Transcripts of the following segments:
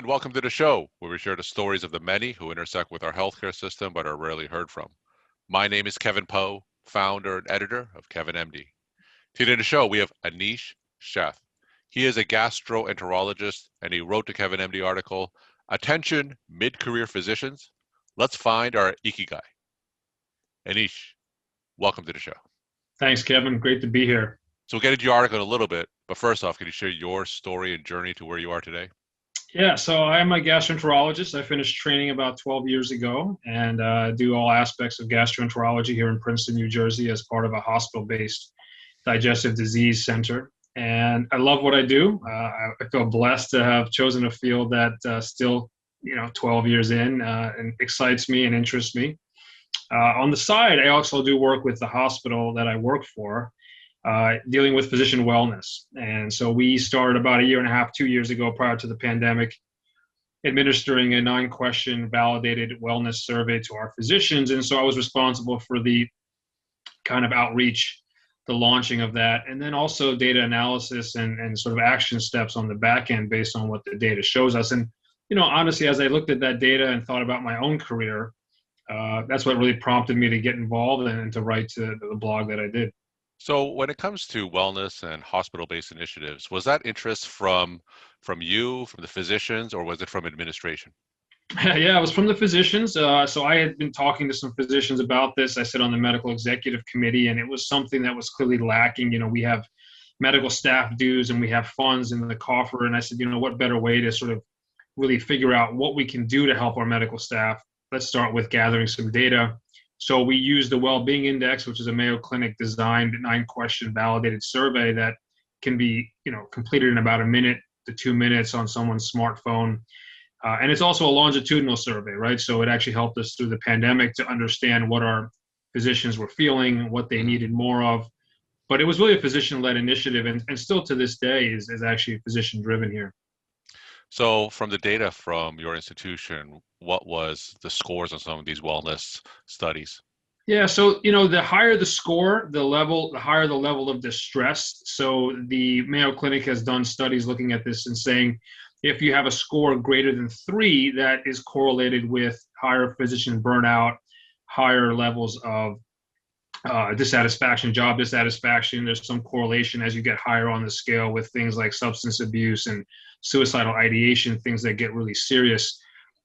welcome to the show, where we share the stories of the many who intersect with our healthcare system but are rarely heard from. My name is Kevin Poe, founder and editor of Kevin MD. Today in the show, we have Anish Sheth. He is a gastroenterologist, and he wrote the Kevin MD article, Attention Mid-Career Physicians, Let's Find Our Ikigai. Anish, welcome to the show. Thanks, Kevin. Great to be here. So we'll get into your article in a little bit, but first off, can you share your story and journey to where you are today? Yeah, so I'm a gastroenterologist. I finished training about 12 years ago and do all aspects of gastroenterology here in Princeton, New Jersey as part of a hospital-based digestive disease center. And I love what I do. I feel blessed to have chosen a field that still, 12 years in and excites me and interests me. On the side, I also do work with the hospital that I work for, dealing with physician wellness. And so we started about 1.5 2 years ago, prior to the pandemic, administering a 9-question validated wellness survey to our physicians. And so I was responsible for the kind of outreach, the launching of that, and then also data analysis and sort of action steps on the back end based on what the data shows us. And, honestly, as I looked at that data and thought about my own career, that's what really prompted me to get involved and to write to the blog that I did. So when it comes to wellness and hospital-based initiatives, was that interest from you, from the physicians, or was it from administration? Yeah, it was from the physicians. So I had been talking to some physicians about this. I sit on the medical executive committee, and it was something that was clearly lacking. We have medical staff dues and we have funds in the coffer. And I said, what better way to sort of really figure out what we can do to help our medical staff? Let's start with gathering some data. So we used the Wellbeing Index, which is a Mayo Clinic designed 9-question validated survey that can be, completed in about 1 minute to 2 minutes on someone's smartphone. And it's also a longitudinal survey, right? So it actually helped us through the pandemic to understand what our physicians were feeling, what they needed more of. But it was really a physician-led initiative, and still to this day is actually physician-driven here. So from the data from your institution, what was the scores on some of these wellness studies? Yeah, so the higher the score, the higher the level of distress. So the Mayo Clinic has done studies looking at this and saying if you have a score greater than 3, that is correlated with higher physician burnout, higher levels of dissatisfaction, job dissatisfaction. There's some correlation as you get higher on the scale with things like substance abuse and suicidal ideation, things that get really serious.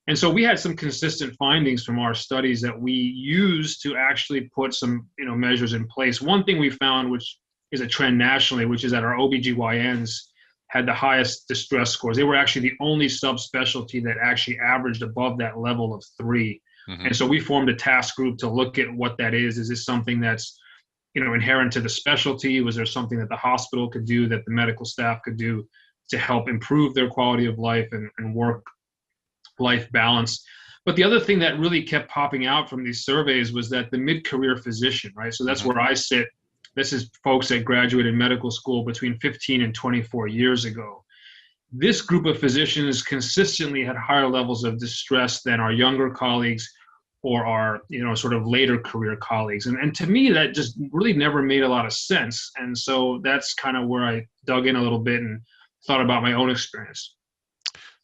And so we had some consistent findings from our studies that we used to actually put some measures in place. One thing we found, which is a trend nationally, which is that our OBGYNs had the highest distress scores. They were actually the only subspecialty that actually averaged above that level of 3. Mm-hmm. And so we formed a task group to look at what that is. Is this something that's inherent to the specialty? Was there something that the hospital could do, that the medical staff could do to help improve their quality of life and work-life balance? But the other thing that really kept popping out from these surveys was that the mid-career physician, right? So that's mm-hmm. where I sit. This is folks that graduated medical school between 15 and 24 years ago. This group of physicians consistently had higher levels of distress than our younger colleagues or our, sort of later career colleagues. And to me, that just really never made a lot of sense. And so that's kind of where I dug in a little bit and thought about my own experience.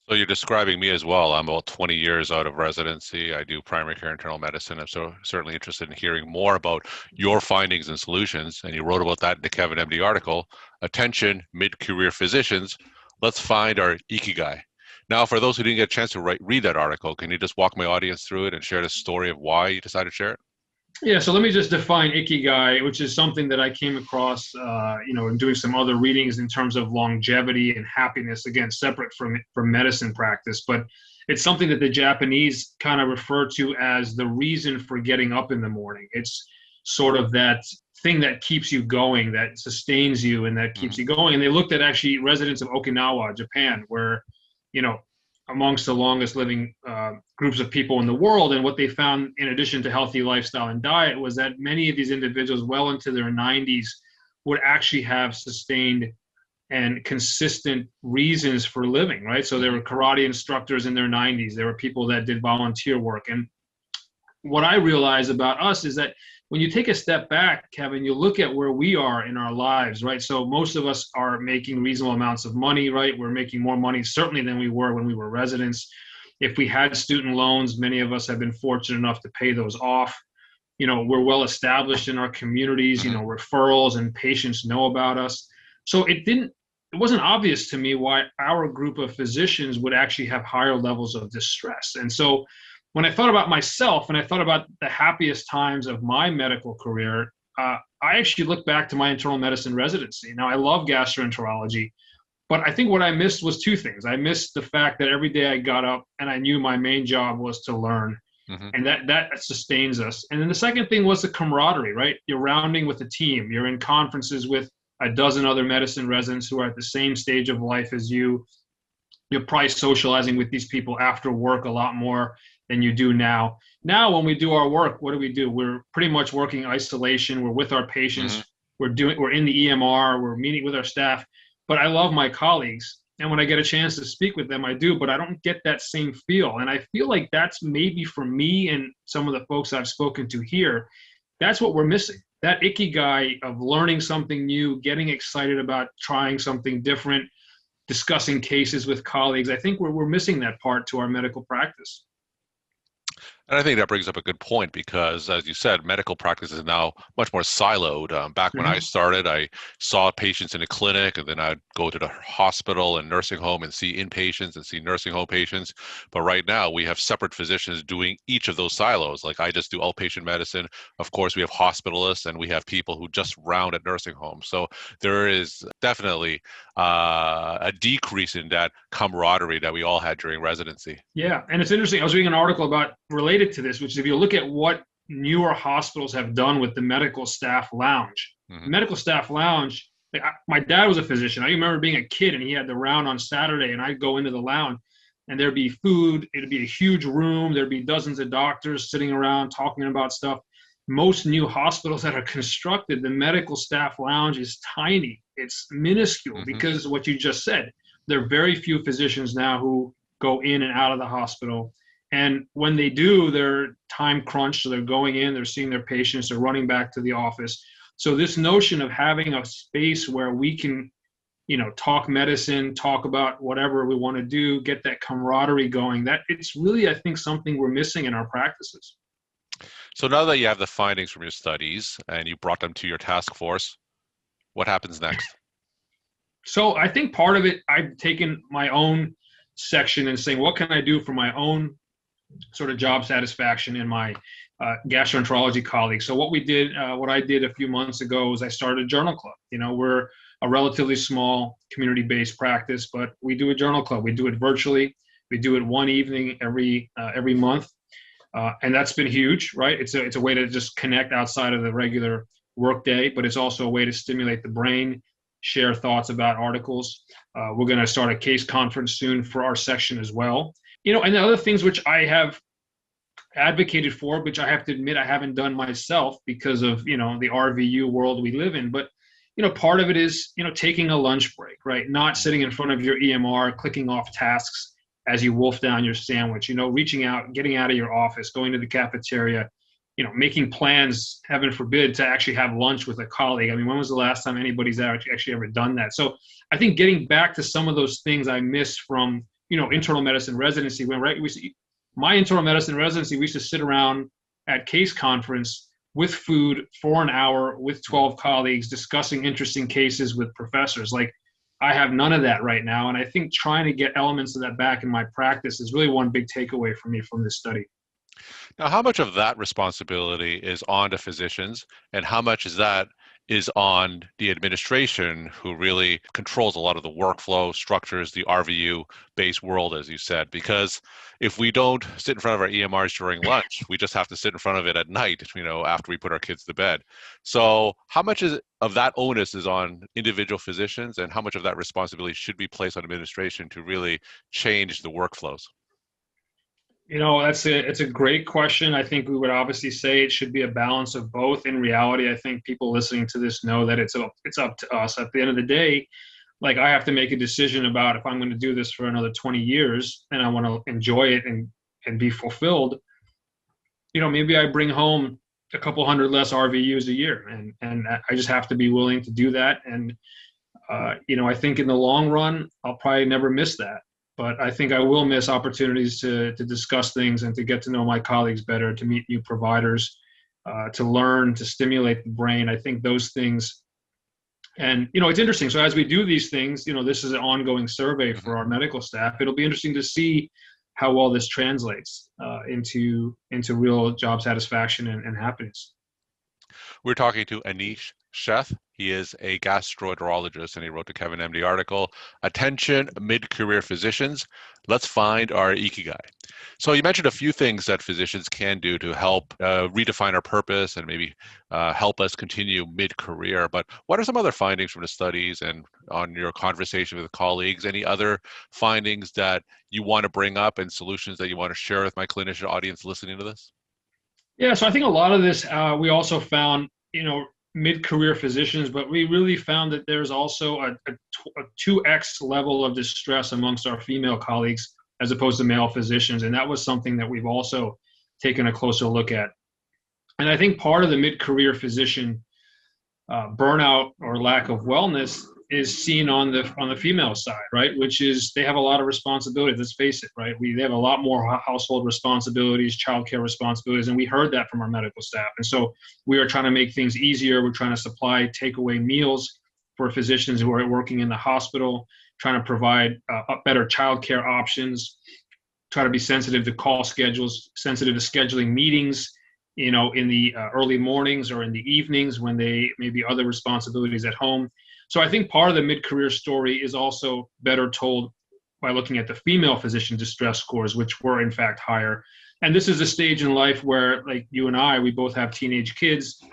So you're describing me as well. I'm about 20 years out of residency. I do primary care internal medicine. I'm so certainly interested in hearing more about your findings and solutions. And you wrote about that in the Kevin MD article, Attention Mid-Career Physicians, Let's Find Our Ikigai. Now, for those who didn't get a chance to read that article, can you just walk my audience through it and share the story of why you decided to share it? Yeah, so let me just define Ikigai, which is something that I came across, in doing some other readings in terms of longevity and happiness, again, separate from medicine practice. But it's something that the Japanese kind of refer to as the reason for getting up in the morning. It's sort of that thing that keeps you going, that sustains you and that keeps you going. And they looked at actually residents of Okinawa, Japan, where, amongst the longest living groups of people in the world. And what they found, in addition to healthy lifestyle and diet, was that many of these individuals well into their 90s would actually have sustained and consistent reasons for living, right? So there were karate instructors in their 90s. There were people that did volunteer work. And what I realized about us is that when you take a step back, Kevin, you look at where we are in our lives, right? So most of us are making reasonable amounts of money, right? We're making more money certainly than we were when we were residents. If we had student loans, many of us have been fortunate enough to pay those off. We're well established in our communities, Mhm. referrals and patients know about us. So it wasn't obvious to me why our group of physicians would actually have higher levels of distress. And so when I thought about myself and I thought about the happiest times of my medical career, I actually looked back to my internal medicine residency. Now, I love gastroenterology, but I think what I missed was two things. I missed the fact that every day I got up and I knew my main job was to learn, Mhm. and that sustains us. And then the second thing was the camaraderie, right? You're rounding with a team. You're in conferences with a dozen other medicine residents who are at the same stage of life as you. You're probably socializing with these people after work a lot more than you do now. Now, when we do our work, what do? We're pretty much working isolation. We're with our Mhm. patients. We're in the EMR. We're meeting with our staff. But I love my colleagues. And when I get a chance to speak with them, I do, but I don't get that same feel. And I feel like that's maybe for me and some of the folks I've spoken to here, that's what we're missing. That ikigai of learning something new, getting excited about trying something different, discussing cases with colleagues. I think we're missing that part to our medical practice. And I think that brings up a good point because, as you said, medical practice is now much more siloed. Back when I Mm-hmm. started, I saw patients in a clinic, and then I'd go to the hospital and nursing home and see inpatients and see nursing home patients. But right now, we have separate physicians doing each of those silos. Like I just do outpatient medicine. Of course, we have hospitalists, and we have people who just round at nursing homes. So there is definitely a decrease in that camaraderie that we all had during residency. Yeah, and it's interesting. I was reading an article about related to this, which is if you look at what newer hospitals have done with the medical staff lounge. Hmm. The medical staff lounge, my dad was a physician. I remember being a kid and he had the round on Saturday, and I'd go into the lounge and there'd be food. It'd be a huge room. There'd be dozens of doctors sitting around talking about stuff. Most new hospitals that are constructed, the medical staff lounge is tiny. It's minuscule Hmm. because what you just said, there are very few physicians now who go in and out of the hospital. And when they do, they're time crunched. So they're going in, they're seeing their patients, they're running back to the office. So this notion of having a space where we can, talk medicine, talk about whatever we want to do, get that camaraderie going, that it's really, I think, something we're missing in our practices. So now that you have the findings from your studies and you brought them to your task force, what happens next? So I think part of it, I've taken my own section and saying, what can I do for my own sort of job satisfaction in my gastroenterology colleagues. So what I did a few months ago was I started a journal club. We're a relatively small community-based practice, but we do a journal club. We do it virtually. We do it one evening every month, and that's been huge, right? It's a way to just connect outside of the regular workday, but it's also a way to stimulate the brain, share thoughts about articles. We're going to start a case conference soon for our section as well. And the other things which I have advocated for, which I have to admit I haven't done myself because of, the RVU world we live in. But, part of it is, taking a lunch break, right? Not sitting in front of your EMR, clicking off tasks as you wolf down your sandwich, reaching out, getting out of your office, going to the cafeteria, making plans, heaven forbid, to actually have lunch with a colleague. I mean, when was the last time anybody's actually ever done that? So I think getting back to some of those things I missed from, internal medicine residency, my internal medicine residency, we used to sit around at case conference with food for an hour with 12 colleagues discussing interesting cases with professors. Like, I have none of that right now. And I think trying to get elements of that back in my practice is really one big takeaway for me from this study. Now, how much of that responsibility is on the physicians, and how much is on the administration who really controls a lot of the workflow structures, the RVU-based world, as you said? Because if we don't sit in front of our EMRs during lunch, we just have to sit in front of it at night, after we put our kids to bed. So how much of that onus is on individual physicians, and how much of that responsibility should be placed on administration to really change the workflows? It's a great question. I think we would obviously say it should be a balance of both. In reality, I think people listening to this know that it's up to us. At the end of the day, like, I have to make a decision about if I'm going to do this for another 20 years and I want to enjoy it and be fulfilled. Maybe I bring home a couple hundred less RVUs a year, and I just have to be willing to do that. And I think in the long run, I'll probably never miss that. But I think I will miss opportunities to discuss things and to get to know my colleagues better, to meet new providers, to learn, to stimulate the brain. I think those things, and it's interesting. So as we do these things, this is an ongoing survey for our medical staff. It'll be interesting to see how well this translates into real job satisfaction and happiness. We're talking to Anish Sheth. He is a gastroenterologist, and he wrote the Kevin MD article, Attention Mid-Career Physicians, Let's Find Our Ikigai. So you mentioned a few things that physicians can do to help redefine our purpose and maybe help us continue mid-career. But what are some other findings from the studies and on your conversation with colleagues? Any other findings that you want to bring up and solutions that you want to share with my clinician audience listening to this? Yeah, so I think a lot of this, we also found, mid-career physicians, but we really found that there's also a 2x level of distress amongst our female colleagues as opposed to male physicians. And that was something that we've also taken a closer look at. And I think part of the mid-career physician burnout or lack of wellness is seen on the female side, right? Which is they have a lot of responsibility. Let's face it, right? They have a lot more household responsibilities, childcare responsibilities, and we heard that from our medical staff. And so we are trying to make things easier. We're trying to supply takeaway meals for physicians who are working in the hospital, trying to provide better childcare options, try to be sensitive to call schedules, sensitive to scheduling meetings, in the early mornings or in the evenings when they may be other responsibilities at home. So I think part of the mid-career story is also better told by looking at the female physician distress scores, which were in fact higher. And this is a stage in life where, like you and I, we both have teenage kids,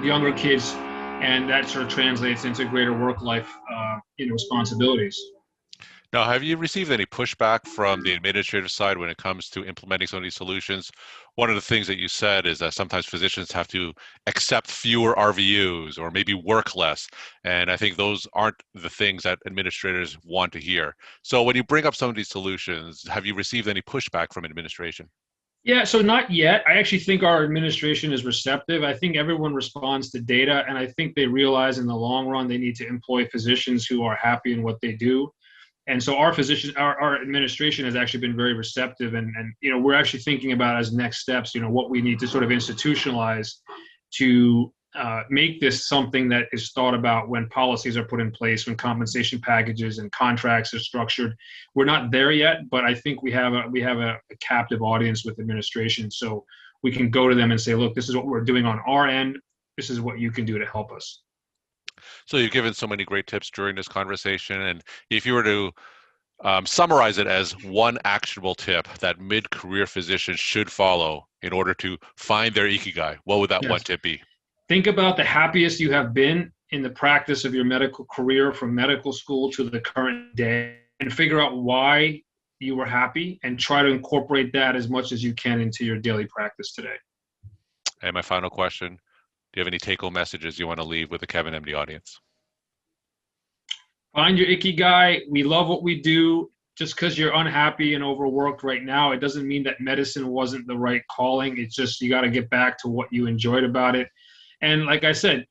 younger kids, and that sort of translates into greater work-life responsibilities. Now, have you received any pushback from the administrative side when it comes to implementing some of these solutions? One of the things that you said is that sometimes physicians have to accept fewer RVUs or maybe work less. And I think those aren't the things that administrators want to hear. So when you bring up some of these solutions, have you received any pushback from administration? Yeah, so not yet. I actually think our administration is receptive. I think everyone responds to data, and I think they realize in the long run they need to employ physicians who are happy in what they do. And so our administration has actually been very receptive, and we're actually thinking about as next steps, what we need to sort of institutionalize to make this something that is thought about when policies are put in place, when compensation packages and contracts are structured. We're not there yet, but I think we have a captive audience with administration, so we can go to them and say, look, this is what we're doing on our end. This is what you can do to help us. So you've given so many great tips during this conversation, and if you were to summarize it as one actionable tip that mid-career physicians should follow in order to find their ikigai, what would that one tip be? Think about the happiest you have been in the practice of your medical career from medical school to the current day, and figure out why you were happy and try to incorporate that as much as you can into your daily practice today. And my final question, do you have any take-home messages you want to leave with the Kevin MD audience? Find your ikigai. We love what we do. Just because you're unhappy and overworked right now, it doesn't mean that medicine wasn't the right calling. It's just you got to get back to what you enjoyed about it. And like I said,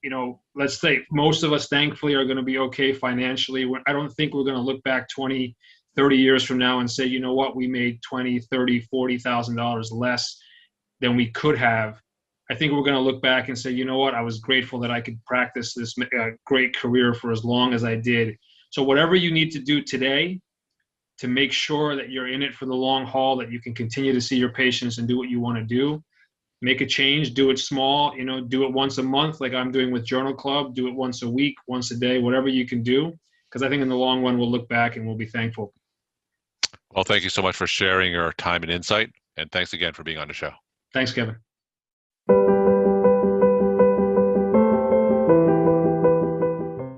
let's say most of us thankfully are going to be okay financially. I don't think we're going to look back 20, 30 years from now and say, you know what, we made $20, $30, $40,000 less than we could have. I think we're going to look back and say, you know what, I was grateful that I could practice this great career for as long as I did. So whatever you need to do today to make sure that you're in it for the long haul, that you can continue to see your patients and do what you want to do, make a change, do it small, do it once a month like I'm doing with Journal Club, do it once a week, once a day, whatever you can do. Because I think in the long run, we'll look back and we'll be thankful. Well, thank you so much for sharing your time and insight. And thanks again for being on the show. Thanks, Kevin.